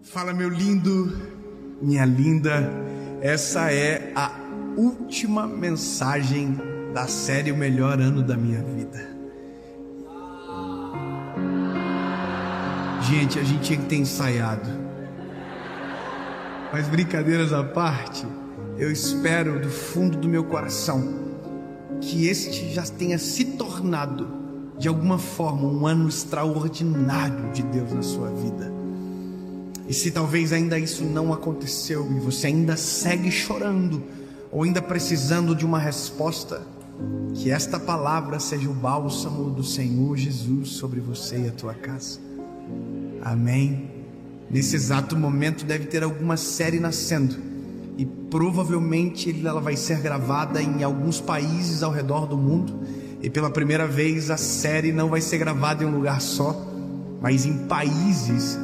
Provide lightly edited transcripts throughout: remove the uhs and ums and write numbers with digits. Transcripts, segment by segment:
Fala, meu lindo, minha linda. Essa é a última mensagem da série O Melhor Ano da Minha Vida. Gente, a gente tinha que ter ensaiado. Mas brincadeiras à parte, eu espero do fundo do meu coração que este já tenha se tornado, de alguma forma, um ano extraordinário de Deus na sua vida. E se talvez ainda isso não aconteceu e você ainda segue chorando ou ainda precisando de uma resposta, que esta palavra seja o bálsamo do Senhor Jesus sobre você e a tua casa. Amém. Nesse exato momento deve ter alguma série nascendo e provavelmente ela vai ser gravada em alguns países ao redor do mundo. E pela primeira vez a série não vai ser gravada em um lugar só, mas em países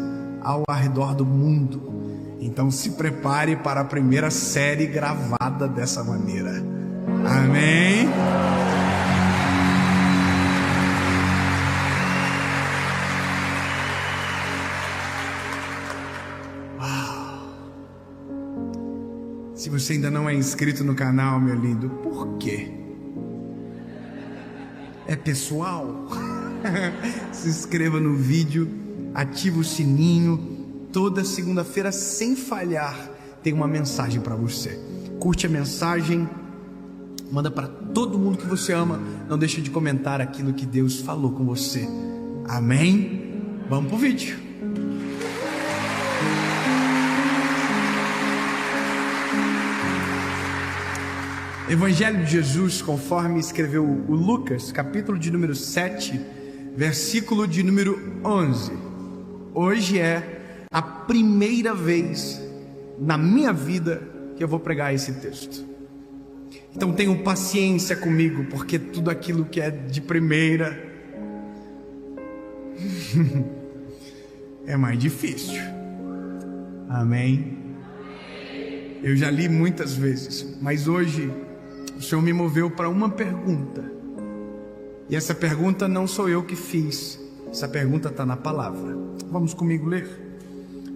ao redor do mundo. Então se prepare para a primeira série gravada dessa maneira. Amém? Uau! Se você ainda não é inscrito no canal, meu lindo, por quê? É pessoal? Se inscreva no vídeo, ative o sininho. Toda segunda-feira, sem falhar, tem uma mensagem para você. Curte a mensagem, manda para todo mundo que você ama. Não deixe de comentar aquilo que Deus falou com você. Amém? Vamos pro vídeo. Evangelho de Jesus, conforme escreveu o Lucas, capítulo de número 7, versículo de número 11. Hoje é a primeira vez na minha vida que eu vou pregar esse texto. Então tenham paciência comigo, porque tudo aquilo que é de primeira é mais difícil. Amém? Eu já li muitas vezes, mas hoje o Senhor me moveu para uma pergunta. E essa pergunta não sou eu que fiz. Essa pergunta está na palavra. Vamos comigo ler?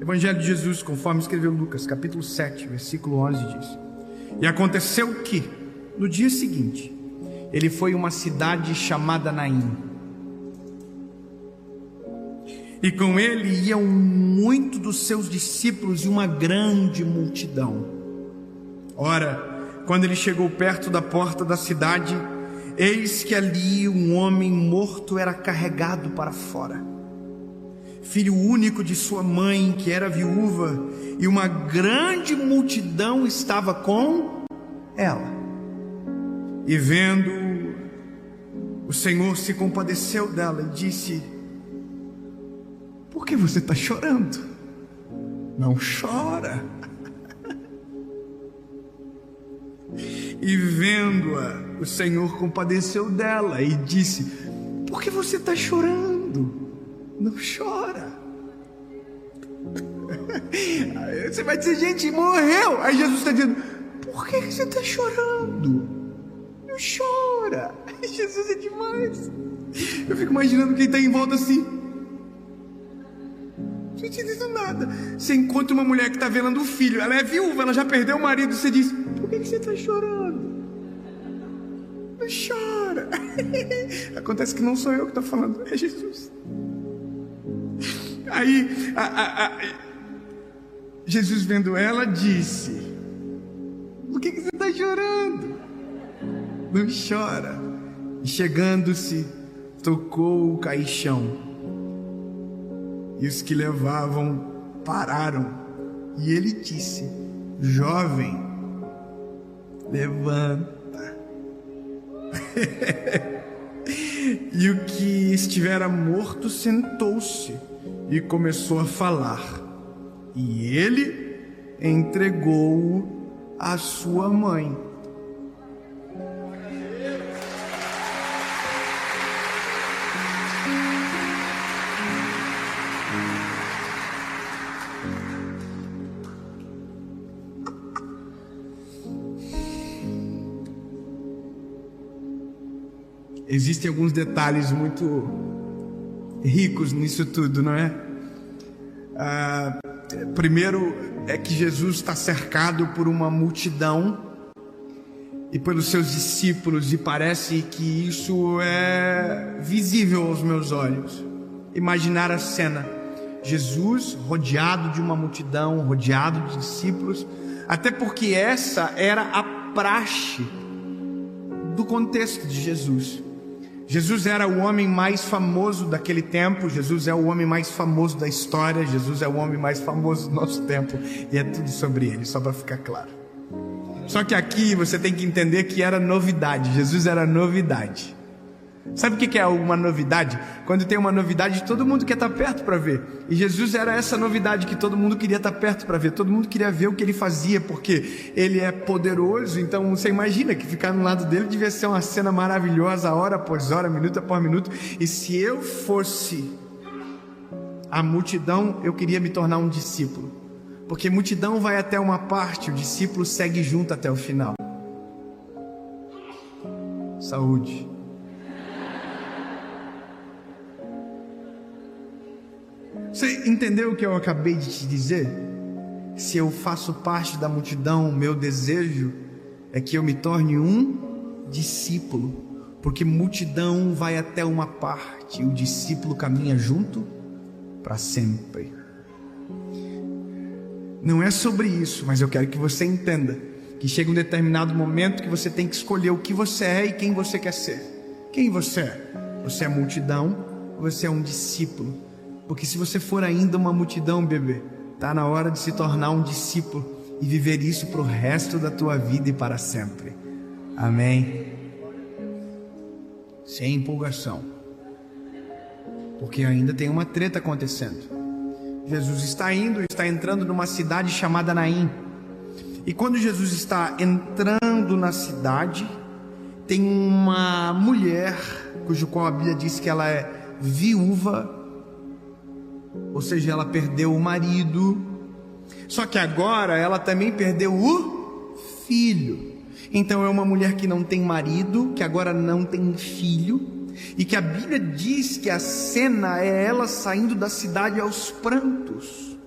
Evangelho de Jesus, conforme escreveu Lucas, capítulo 7, versículo 11 diz: E aconteceu que, no dia seguinte, ele foi a uma cidade chamada Naim. E com ele iam muitos dos seus discípulos e uma grande multidão. Ora, quando ele chegou perto da porta da cidade, eis que ali um homem morto era carregado para fora, filho único de sua mãe, que era viúva, e uma grande multidão estava com ela. E vendo, o Senhor se compadeceu dela e disse: Por que você está chorando? Não chora. E vendo-a, o Senhor compadeceu dela e disse: Por que você está chorando? Não chora. Aí você vai dizer: gente, morreu. Aí Jesus está dizendo: por que você está chorando? Não chora. Jesus é demais. Eu fico imaginando quem está em volta assim. Não entendendo nada. Você encontra uma mulher que está velando o filho. Ela é viúva, ela já perdeu o marido. Você diz: por que você está chorando? Não chora. Acontece que não sou eu que estou falando, é Jesus. Aí Jesus, vendo ela, disse: por que você está chorando? Não chora. E chegando-se, tocou o caixão, e os que levavam pararam. E ele disse: jovem, levanta. E o que estivera morto sentou-se e começou a falar, e ele entregou-o à sua mãe. Existem alguns detalhes muito ricos nisso tudo, não é? Primeiro é que Jesus está cercado por uma multidão e pelos seus discípulos, e parece que isso é visível aos meus olhos. Imaginar a cena: Jesus rodeado de uma multidão, rodeado de discípulos, até porque essa era a praxe do contexto de Jesus. Jesus era o homem mais famoso daquele tempo, Jesus é o homem mais famoso da história, Jesus é o homem mais famoso do nosso tempo, e é tudo sobre ele, só para ficar claro. Só que aqui você tem que entender que era novidade, Jesus era novidade. Sabe o que é uma novidade? Quando tem uma novidade, todo mundo quer estar perto para ver. E Jesus era essa novidade que todo mundo queria estar perto para ver. Todo mundo queria ver o que ele fazia, porque ele é poderoso. Então você imagina que ficar no lado dele devia ser uma cena maravilhosa, hora após hora, minuto após minuto. E se eu fosse a multidão, eu queria me tornar um discípulo, porque multidão vai até uma parte, o discípulo segue junto até o final. Saúde. Você entendeu o que eu acabei de te dizer? Se eu faço parte da multidão, meu desejo é que eu me torne um discípulo, porque multidão vai até uma parte, o discípulo caminha junto para sempre. Não é sobre isso, mas eu quero que você entenda que chega um determinado momento que você tem que escolher o que você é e quem você quer ser. Quem você é? Você é multidão, você é um discípulo. Porque se você for ainda uma multidão, bebê, está na hora de se tornar um discípulo e viver isso para o resto da tua vida e para sempre. Amém? Sem empolgação, porque ainda tem uma treta acontecendo. Jesus está entrando numa cidade chamada Naim. E quando Jesus está entrando na cidade, tem uma mulher, cujo qual a Bíblia diz que ela é viúva, ou seja, ela perdeu o marido, só que agora ela também perdeu o filho. Então é uma mulher que não tem marido, que agora não tem filho, e que a Bíblia diz que a cena é ela saindo da cidade aos prantos.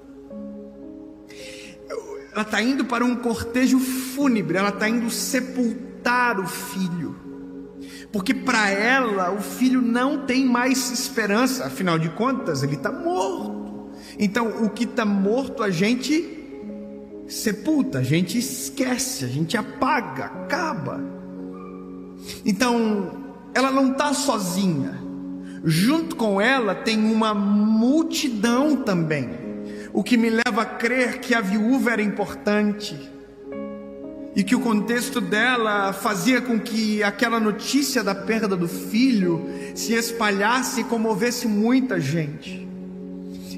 Ela está indo para um cortejo fúnebre, ela está indo sepultar o filho, porque para ela o filho não tem mais esperança, afinal de contas ele está morto. Então o que está morto a gente sepulta, a gente esquece, a gente apaga, acaba. Então ela não está sozinha, junto com ela tem uma multidão também, o que me leva a crer que a viúva era importante, e que o contexto dela fazia com que aquela notícia da perda do filho se espalhasse e comovesse muita gente.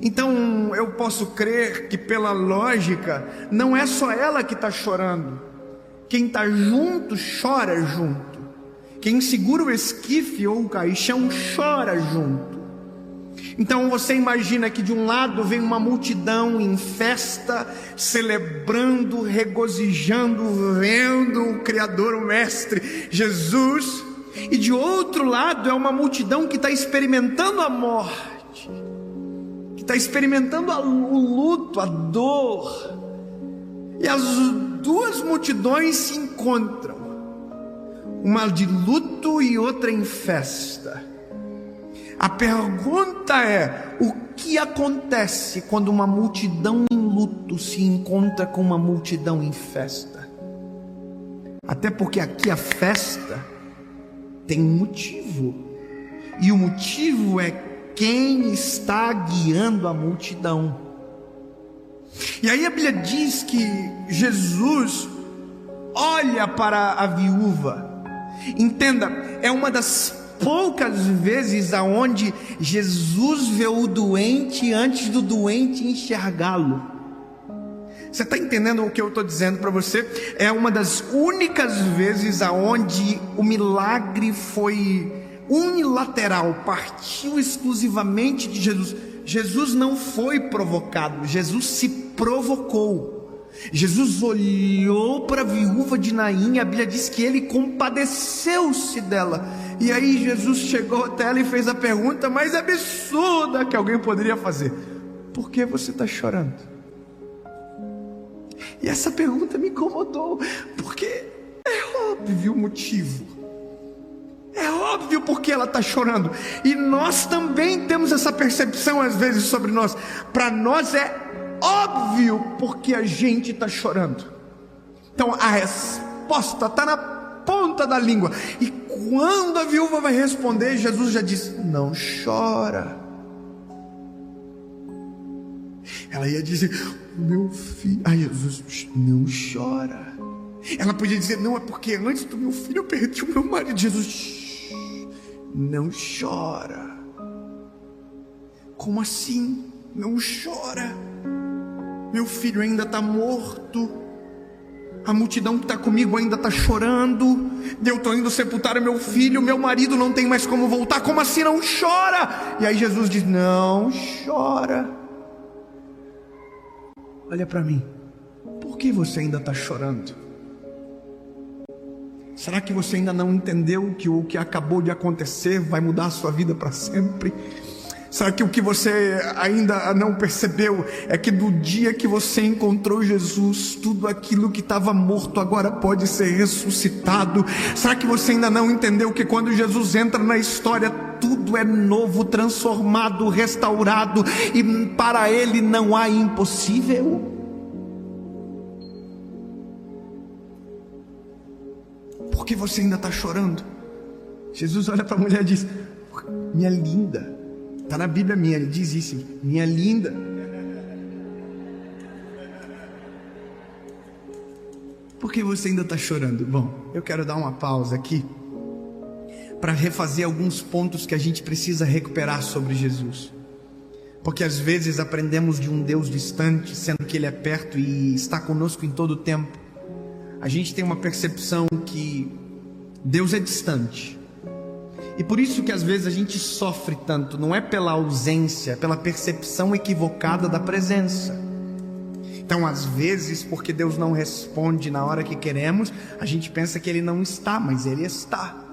Então eu posso crer que, pela lógica, não é só ela que está chorando. Quem está junto chora junto. Quem segura o esquife ou o caixão chora junto. Então você imagina que de um lado vem uma multidão em festa, celebrando, regozijando, vendo o Criador, o Mestre, Jesus, e de outro lado é uma multidão que está experimentando a morte, que está experimentando o luto, a dor, e as duas multidões se encontram, uma de luto e outra em festa. A pergunta é: o que acontece quando uma multidão em luto se encontra com uma multidão em festa? Até porque aqui a festa tem um motivo, e o motivo é quem está guiando a multidão. E aí a Bíblia diz que Jesus olha para a viúva. Entenda, é uma das poucas vezes aonde Jesus vê o doente antes do doente enxergá-lo. Você está entendendo o que eu estou dizendo para você? É uma das únicas vezes aonde o milagre foi unilateral, partiu exclusivamente de Jesus. Jesus não foi provocado, Jesus se provocou. Jesus olhou para a viúva de Naim, a Bíblia diz que ele compadeceu-se dela. E aí Jesus chegou até ela e fez a pergunta mais absurda que alguém poderia fazer: por que você está chorando? E essa pergunta me incomodou, porque é óbvio o motivo. É óbvio porque ela está chorando. E nós também temos essa percepção às vezes sobre nós. Para nós é óbvio porque a gente está chorando. Então a resposta está na ponta da língua. E quando a viúva vai responder, Jesus já diz: não chora. Ela ia dizer: meu filho. Ai, Jesus, não chora. Ela podia dizer: não, é porque antes do meu filho eu perdi o meu marido. Jesus, não chora. Como assim? Não chora. Meu filho ainda está morto. A multidão que está comigo ainda está chorando. Eu estou indo sepultar o meu filho. Meu marido não tem mais como voltar. Como assim não chora? E aí Jesus diz: não chora. Olha para mim. Por que você ainda está chorando? Será que você ainda não entendeu que o que acabou de acontecer vai mudar a sua vida para sempre? Será que o que você ainda não percebeu é que do dia que você encontrou Jesus, tudo aquilo que estava morto agora pode ser ressuscitado? Será que você ainda não entendeu que quando Jesus entra na história, tudo é novo, transformado, restaurado, e para Ele não há impossível? Por que você ainda está chorando? Jesus olha para a mulher e diz: minha linda. Está na Bíblia minha, ele diz isso: minha linda. Por que você ainda está chorando? Bom, eu quero dar uma pausa aqui para refazer alguns pontos que a gente precisa recuperar sobre Jesus. Porque às vezes aprendemos de um Deus distante, sendo que Ele é perto e está conosco em todo o tempo. A gente tem uma percepção que Deus é distante. E por isso que às vezes a gente sofre tanto. Não é pela ausência, é pela percepção equivocada da presença. Então às vezes, porque Deus não responde na hora que queremos, a gente pensa que Ele não está, mas Ele está.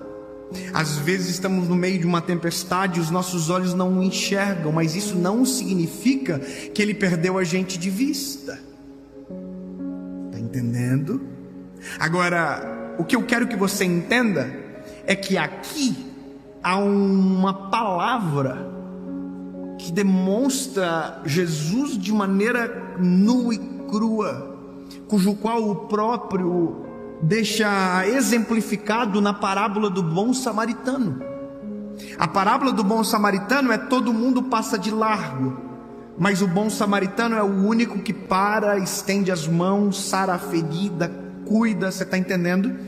Às vezes estamos no meio de uma tempestade e os nossos olhos não o enxergam, mas isso não significa que Ele perdeu a gente de vista. Está entendendo? Agora, o que eu quero que você entenda é que aqui há uma palavra que demonstra Jesus de maneira nua e crua, cujo qual o próprio deixa exemplificado na parábola do bom samaritano. A parábola do bom samaritano é: todo mundo passa de largo, mas o bom samaritano é o único que para, estende as mãos, sara a ferida, cuida. Você está entendendo?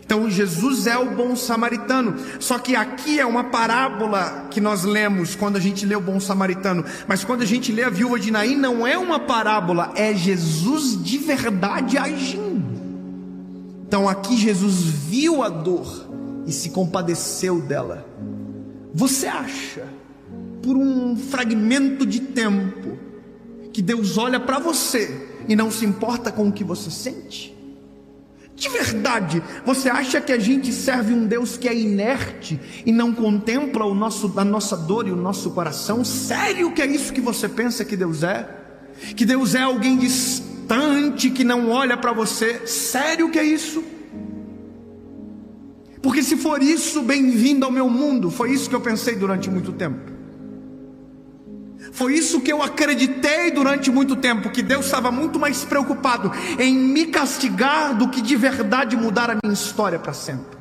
Então Jesus é o bom samaritano. Só que aqui é uma parábola que nós lemos quando a gente lê o bom samaritano, mas quando a gente lê a viúva de Naim, não é uma parábola, é Jesus de verdade agindo. Então aqui Jesus viu a dor e se compadeceu dela. Você acha, por um fragmento de tempo, que Deus olha para você e não se importa com o que você sente? De verdade, você acha que a gente serve um Deus que é inerte e não contempla a nossa dor e o nosso coração? Sério que é isso que você pensa que Deus é? Que Deus é alguém distante, que não olha para você? Sério que é isso? Porque se for isso, bem-vindo ao meu mundo. Foi isso que eu pensei durante muito tempo. Foi isso que eu acreditei durante muito tempo, que Deus estava muito mais preocupado em me castigar do que de verdade mudar a minha história para sempre.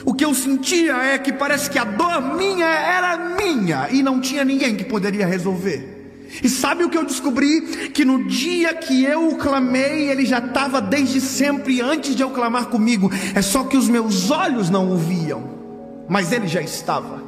O que eu sentia é que parece que a dor minha era minha e não tinha ninguém que poderia resolver. E sabe o que eu descobri? Que no dia que eu o clamei, Ele já estava desde sempre antes de eu clamar comigo. É só que os meus olhos não o viam, mas Ele já estava.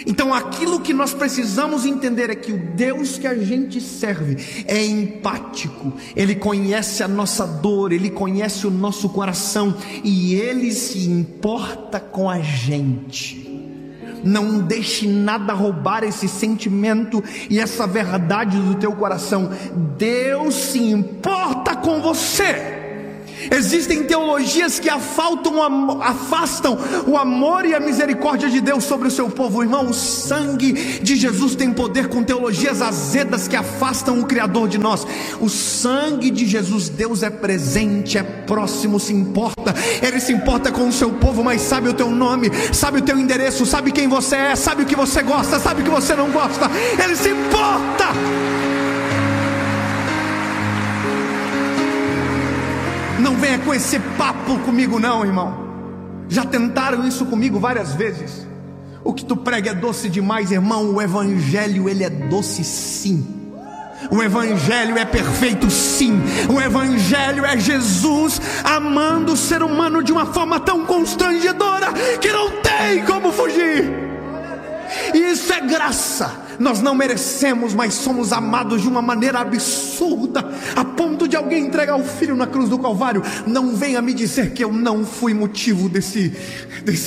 Então aquilo que nós precisamos entender é que o Deus que a gente serve é empático. Ele conhece a nossa dor, Ele conhece o nosso coração e Ele se importa com a gente. Não deixe nada roubar esse sentimento e essa verdade do teu coração. Deus se importa com você. Existem teologias que afastam o amor e a misericórdia de Deus sobre o seu povo. Irmão, o sangue de Jesus tem poder com teologias azedas que afastam o Criador de nós. O sangue de Jesus, Deus é presente, é próximo, se importa. Ele se importa com o seu povo, mas sabe o teu nome, sabe o teu endereço, sabe quem você é, sabe o que você gosta, sabe o que você não gosta. Ele se importa. Não venha com esse papo comigo não, irmão. Já tentaram isso comigo várias vezes. O que tu prega é doce demais, irmão. O evangelho, ele é doce sim. O evangelho é perfeito sim. O evangelho é Jesus amando o ser humano de uma forma tão constrangedora que não tem como fugir. E isso é graça. Nós não merecemos, mas somos amados de uma maneira absurda, a ponto de alguém entregar o filho na cruz do Calvário. Não venha me dizer que eu não fui motivo desse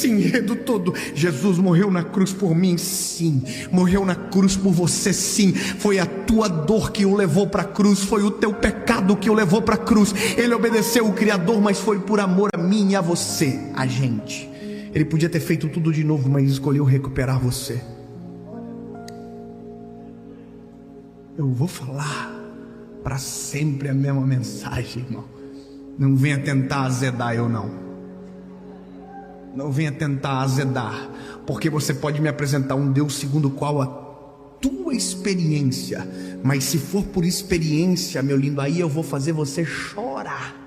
enredo todo. Jesus morreu na cruz por mim, sim. Morreu na cruz por você, sim. Foi a tua dor que o levou para a cruz, foi o teu pecado que o levou para a cruz. Ele obedeceu o Criador, mas foi por amor a mim e a você, a gente. Ele podia ter feito tudo de novo, mas escolheu recuperar você. Eu vou falar para sempre a mesma mensagem, irmão. Não venha tentar azedar eu não. Não venha tentar azedar, porque você pode me apresentar um Deus segundo o qual a tua experiência, mas se for por experiência, meu lindo, aí eu vou fazer você chorar.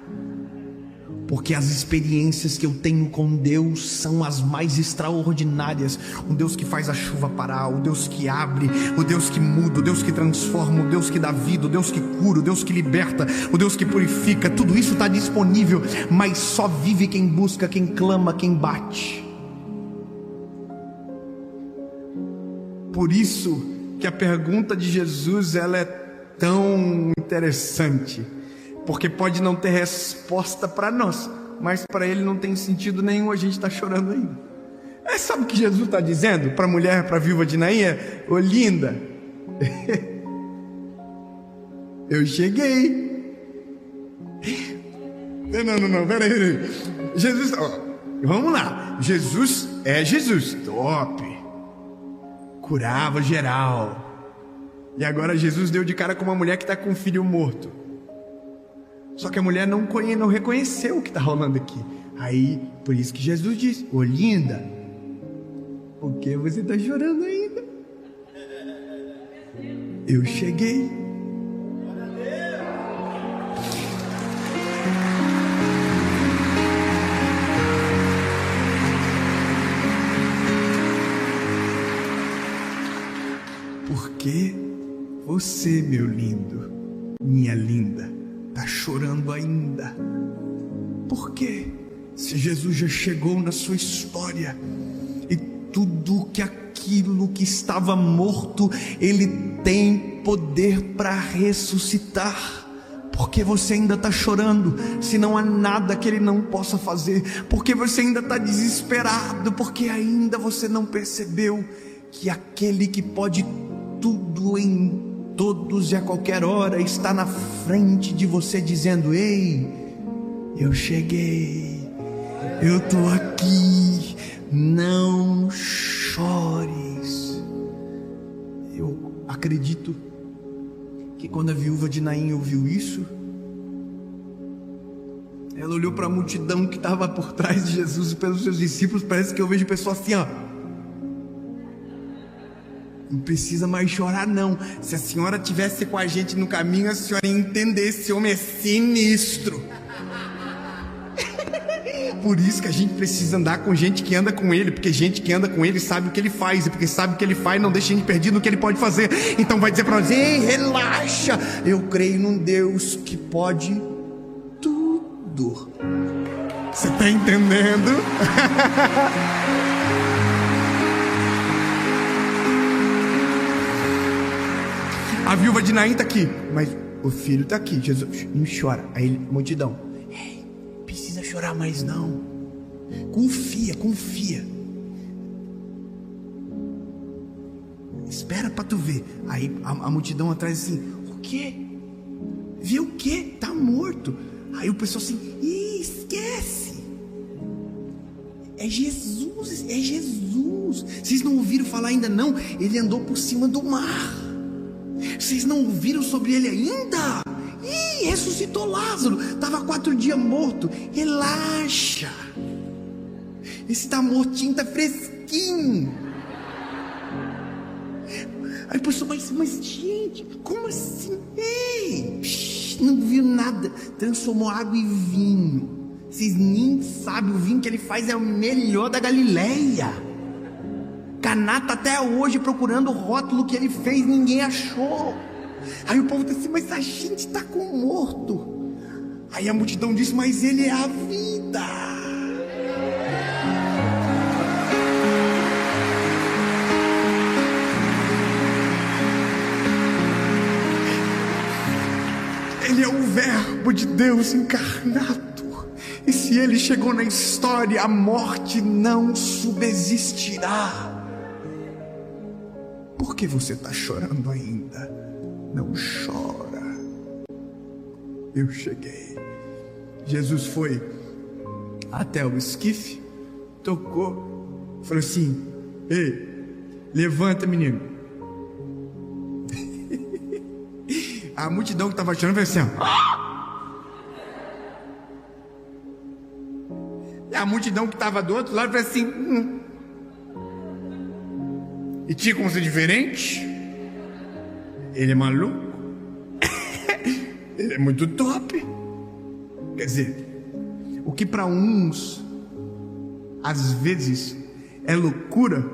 Porque as experiências que eu tenho com Deus são as mais extraordinárias. O Deus que faz a chuva parar, o Deus que abre, o Deus que muda, o Deus que transforma, o Deus que dá vida, o Deus que cura, o Deus que liberta, o Deus que purifica. Tudo isso está disponível, mas só vive quem busca, quem clama, quem bate. Por isso que a pergunta de Jesus, ela é tão interessante. Porque pode não ter resposta para nós, mas para ele não tem sentido nenhum, a gente está chorando ainda. Sabe o que Jesus está dizendo para a mulher, para a viúva de Naim? Ô linda, eu cheguei. Não, peraí. Jesus, vamos lá. Jesus é Jesus, top. Curava geral. E agora Jesus deu de cara com uma mulher que está com um filho morto. Só que a mulher não reconheceu o que está rolando aqui. Aí, por isso que Jesus disse: ô linda, por que você está chorando ainda? Eu cheguei. Por que você, meu lindo, minha linda, está chorando ainda? Por quê? Se Jesus já chegou na sua história e tudo que aquilo que estava morto, Ele tem poder para ressuscitar. Por que você ainda está chorando? Se não há nada que Ele não possa fazer. Por que você ainda está desesperado? Porque ainda você não percebeu que aquele que pode tudo em todos e a qualquer hora está na frente de você dizendo: ei, eu cheguei, eu estou aqui, não chores. Eu acredito que quando a viúva de Naim ouviu isso, ela olhou para a multidão que estava por trás de Jesus e pelos seus discípulos. Parece que eu vejo pessoas assim, ó: não precisa mais chorar não. Se a senhora tivesse com a gente no caminho, a senhora ia entender, esse homem é sinistro. Por isso que a gente precisa andar com gente que anda com ele, porque gente que anda com ele sabe o que ele faz, e porque sabe o que ele faz, não deixa a gente perdido no que ele pode fazer. Então vai dizer para nós: ei, relaxa, eu creio num Deus que pode tudo. Você está entendendo? A viúva de Naim está aqui, mas o filho está aqui. Jesus, não chora. Aí multidão: ei, precisa chorar mais não. Confia. Espera para tu ver. Aí a multidão atrás assim: o quê? Viu o quê? Tá morto. Aí o pessoal assim: ih, É Jesus, é Jesus. Vocês não ouviram falar ainda não? Ele andou por cima do mar. Vocês não ouviram sobre ele ainda? Ih, ressuscitou Lázaro. Estava 4 dias morto. Relaxa. Esse tá mortinho, tá fresquinho. Aí a pessoa vai dizer, mas gente, como assim? Ei, não viu nada. Transformou água em vinho. Vocês nem sabem, o vinho que ele faz é o melhor da Galileia. Caná tá até hoje procurando o rótulo que ele fez, ninguém achou. Aí o povo disse, mas a gente tá com um morto. Aí a multidão disse, mas ele é a vida. Ele é o verbo de Deus encarnado. E se ele chegou na história, a morte não subsistirá. Por que você está chorando ainda? Não chora. Eu cheguei. Jesus foi até o esquife, tocou, falou assim, ei, levanta, menino. A multidão que estava chorando foi assim, ó. E a multidão que estava do outro lado foi assim, E tinha como ser diferente? Ele é maluco? Ele é muito top. Quer dizer, o que para uns às vezes é loucura,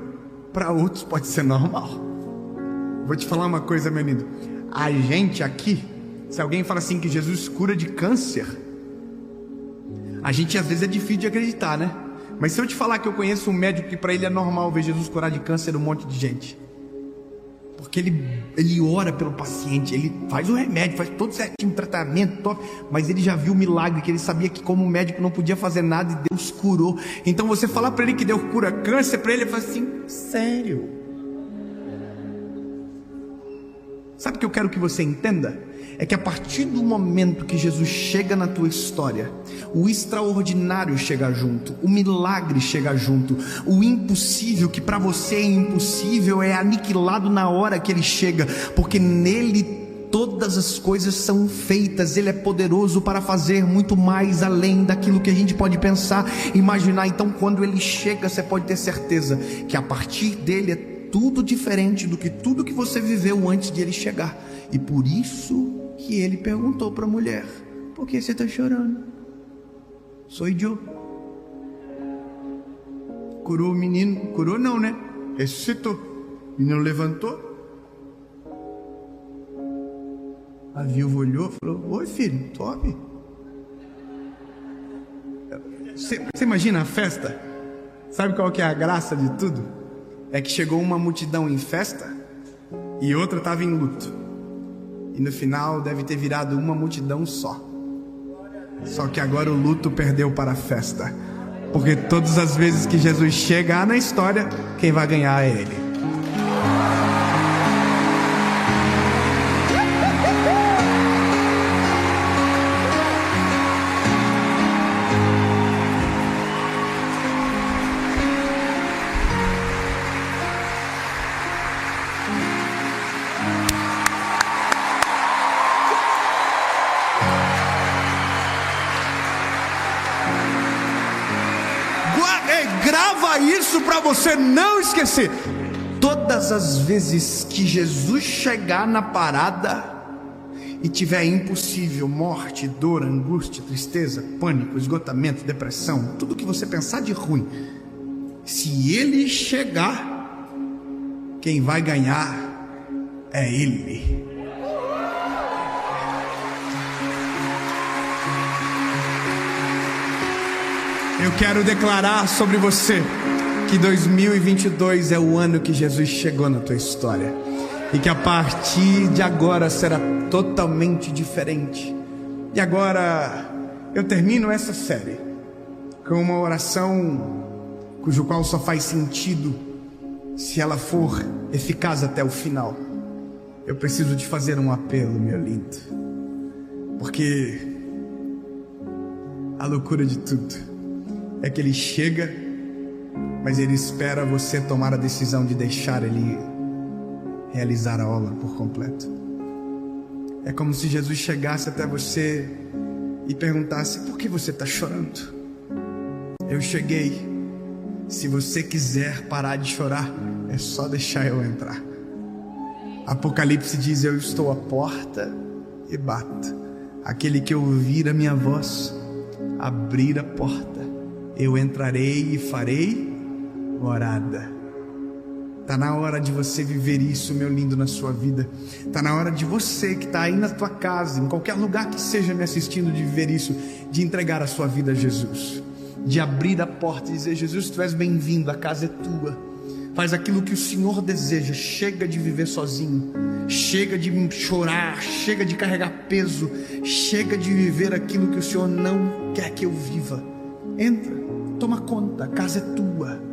para outros pode ser normal. Vou te falar uma coisa, meu lindo. A gente aqui, se alguém fala assim que Jesus cura de câncer, a gente às vezes é difícil de acreditar, né? Mas se eu te falar que eu conheço um médico que para ele é normal ver Jesus curar de câncer um monte de gente, porque ele ora pelo paciente, ele faz o remédio, faz todo certinho, tratamento top, mas ele já viu o milagre, que ele sabia que como médico não podia fazer nada e Deus curou. Então você falar para ele que Deus cura câncer, para ele fala assim, sério? Sabe o que eu quero que você entenda? É que a partir do momento que Jesus chega na tua história, o extraordinário chega junto, o milagre chega junto, o impossível, que para você é impossível, é aniquilado na hora que ele chega, porque nele todas as coisas são feitas. Ele é poderoso para fazer muito mais além daquilo que a gente pode pensar, imaginar. Então quando ele chega, você pode ter certeza que a partir dele é tudo diferente do que tudo que você viveu antes de ele chegar. E por isso que ele perguntou para a mulher, por que você está chorando? Sou eu. Curou o menino, curou não, né? Ressuscitou. O menino levantou. A viúva olhou e falou, oi filho, top. Você imagina a festa? Sabe qual que é a graça de tudo? É que chegou uma multidão em festa e outra estava em luto. E no final deve ter virado uma multidão só. Só que agora o luto perdeu para a festa. Porque todas as vezes que Jesus chegar na história, quem vai ganhar é ele. Grava isso para você não esquecer. Todas as vezes que Jesus chegar na parada e tiver impossível, morte, dor, angústia, tristeza, pânico, esgotamento, depressão, tudo que você pensar de ruim, se ele chegar, quem vai ganhar é ele. Eu quero declarar sobre você que 2022 é o ano que Jesus chegou na tua história, e que a partir de agora será totalmente diferente. E agora eu termino essa série com uma oração cujo qual só faz sentido se ela for eficaz até o final. Eu preciso te fazer um apelo, meu lindo, porque a loucura de tudo é que ele chega mas Ele espera você tomar a decisão de deixar Ele realizar a obra por completo. É como se Jesus chegasse até você e perguntasse: por que você está chorando? Eu cheguei. Se você quiser parar de chorar, é só deixar eu entrar. Apocalipse diz: eu estou à porta e bato. Aquele que ouvir a minha voz, abrir a porta, eu entrarei e farei morada. Está na hora de você viver isso, meu lindo, na sua vida. Está na hora de você que está aí na tua casa, em qualquer lugar que seja me assistindo, de viver isso, de entregar a sua vida a Jesus, de abrir a porta e dizer: Jesus, tu és bem-vindo, a casa é tua. Faz aquilo que o Senhor deseja. Chega de viver sozinho, chega de chorar, chega de carregar peso, chega de viver aquilo que o Senhor não quer que eu viva. Entra, toma conta, a casa é tua.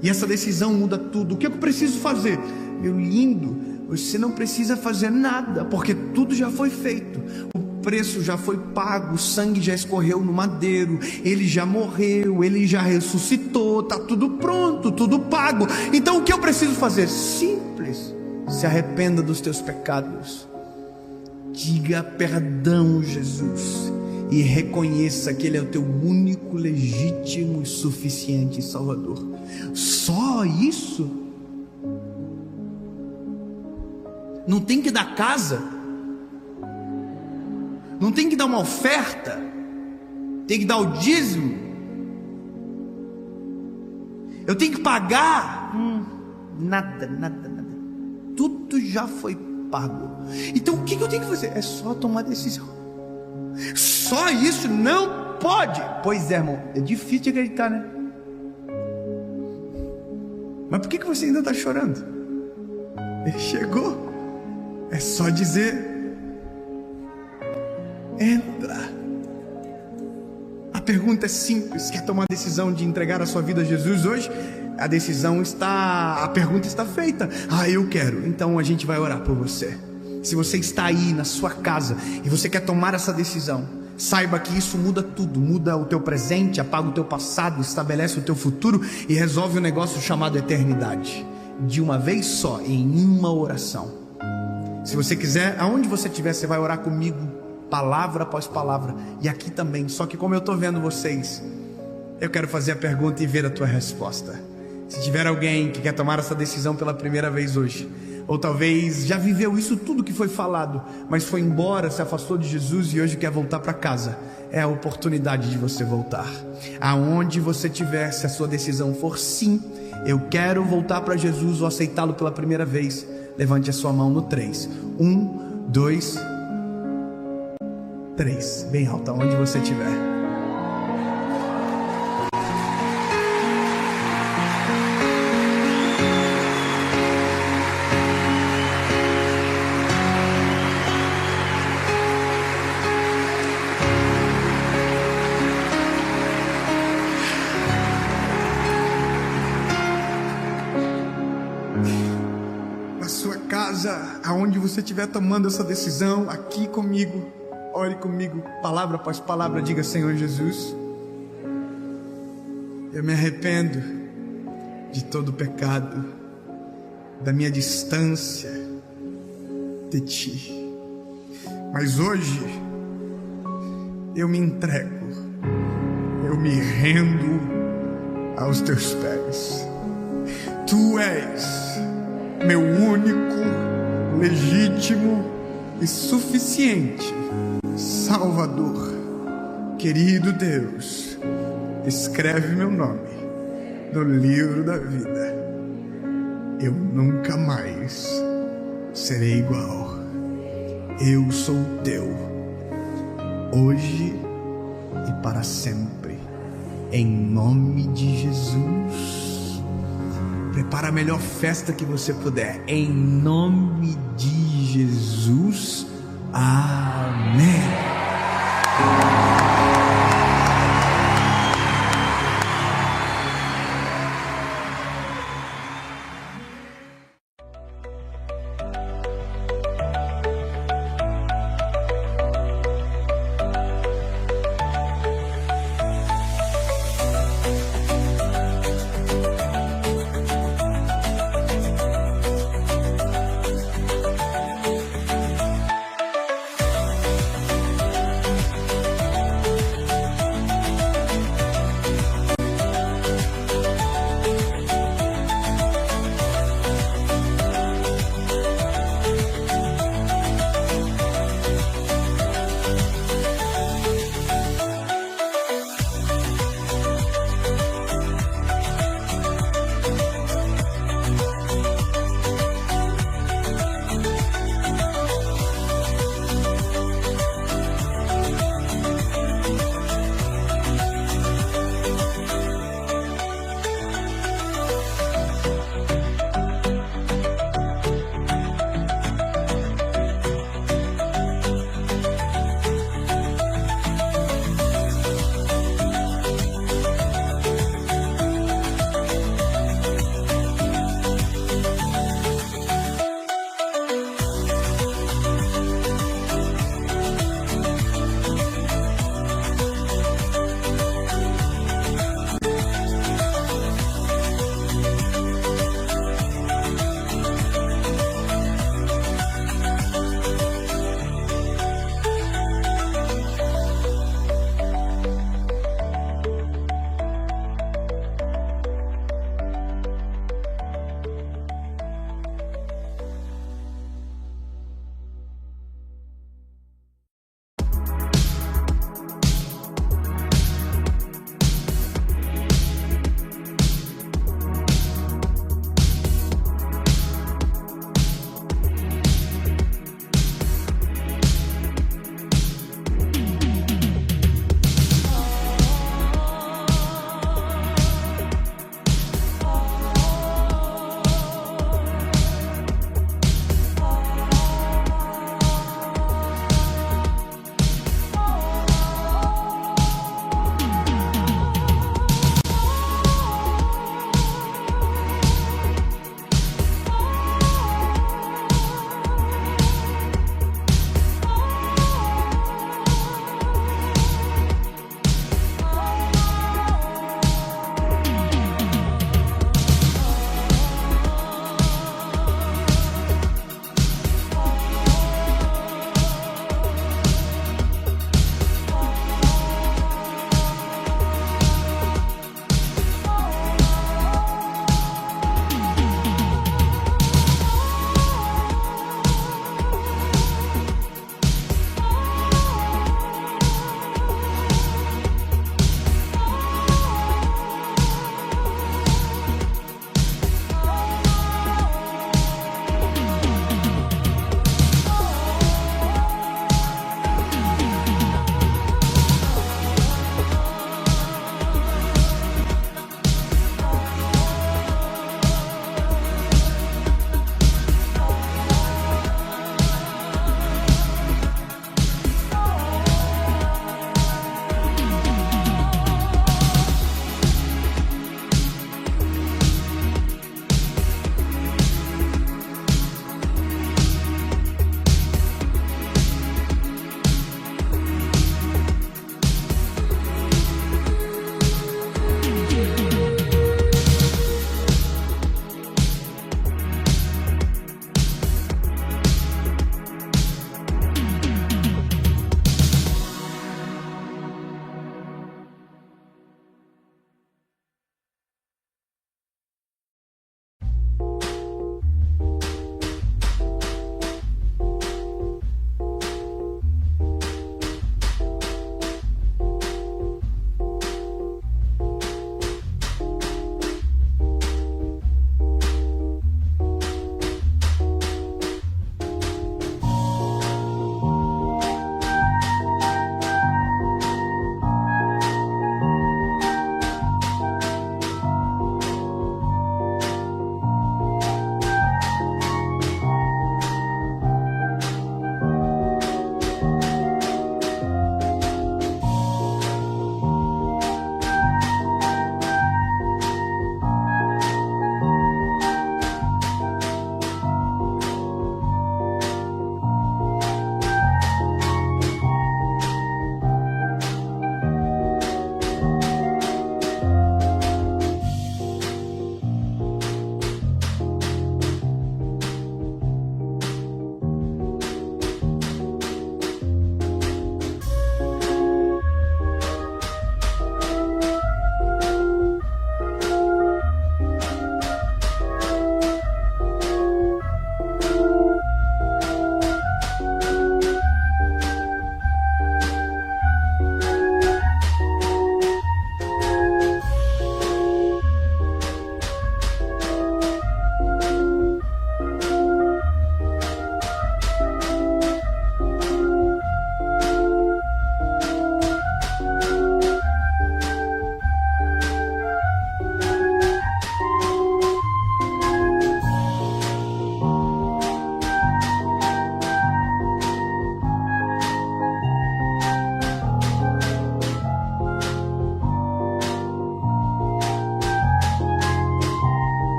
E essa decisão muda tudo. O que eu preciso fazer? Meu lindo, você não precisa fazer nada, porque tudo já foi feito. O preço já foi pago, o sangue já escorreu no madeiro, Ele já morreu, Ele já ressuscitou, está tudo pronto, tudo pago. Então o que eu preciso fazer? Simples. Se arrependa dos teus pecados, diga perdão, Jesus, e reconheça que Ele é o teu único, legítimo e suficiente Salvador. Só isso? Não tem que dar casa, não tem que dar uma oferta, tem que dar o dízimo, eu tenho que pagar? Nada, tudo já foi pago. Então o que eu tenho que fazer? É só tomar decisão. Só isso? Não pode. Pois é, irmão, é difícil de acreditar, né? Mas por que você ainda está chorando? Ele chegou. É só dizer: entra. A pergunta é simples. Quer tomar a decisão de entregar a sua vida a Jesus hoje? A pergunta está feita. Eu quero. Então a gente vai orar por você. Se você está aí na sua casa e você quer tomar essa decisão, saiba que isso muda tudo. Muda o teu presente, apaga o teu passado, estabelece o teu futuro e resolve um negócio chamado eternidade, de uma vez só, em uma oração. Se você quiser, aonde você estiver, você vai orar comigo, palavra após palavra, e aqui também. Só que como eu estou vendo vocês, eu quero fazer a pergunta e ver a tua resposta. Se tiver alguém que quer tomar essa decisão pela primeira vez hoje, ou talvez já viveu isso tudo que foi falado, mas foi embora, se afastou de Jesus e hoje quer voltar para casa, é a oportunidade de você voltar. Aonde você estiver, se a sua decisão for sim, eu quero voltar para Jesus ou aceitá-lo pela primeira vez, levante a sua mão no 3. 1, 2, 3, bem alta, onde você estiver. Aonde você estiver tomando essa decisão, aqui comigo, ore comigo, palavra após palavra, diga: Senhor Jesus, eu me arrependo de todo o pecado, da minha distância de Ti, mas hoje eu me entrego, eu me rendo aos Teus pés. Tu és meu único, legítimo e suficiente Salvador. Querido Deus, escreve meu nome no livro da vida. Eu nunca mais serei igual. Eu sou teu, hoje e para sempre, em nome de Jesus. Prepara a melhor festa que você puder, em nome de Jesus. Amém.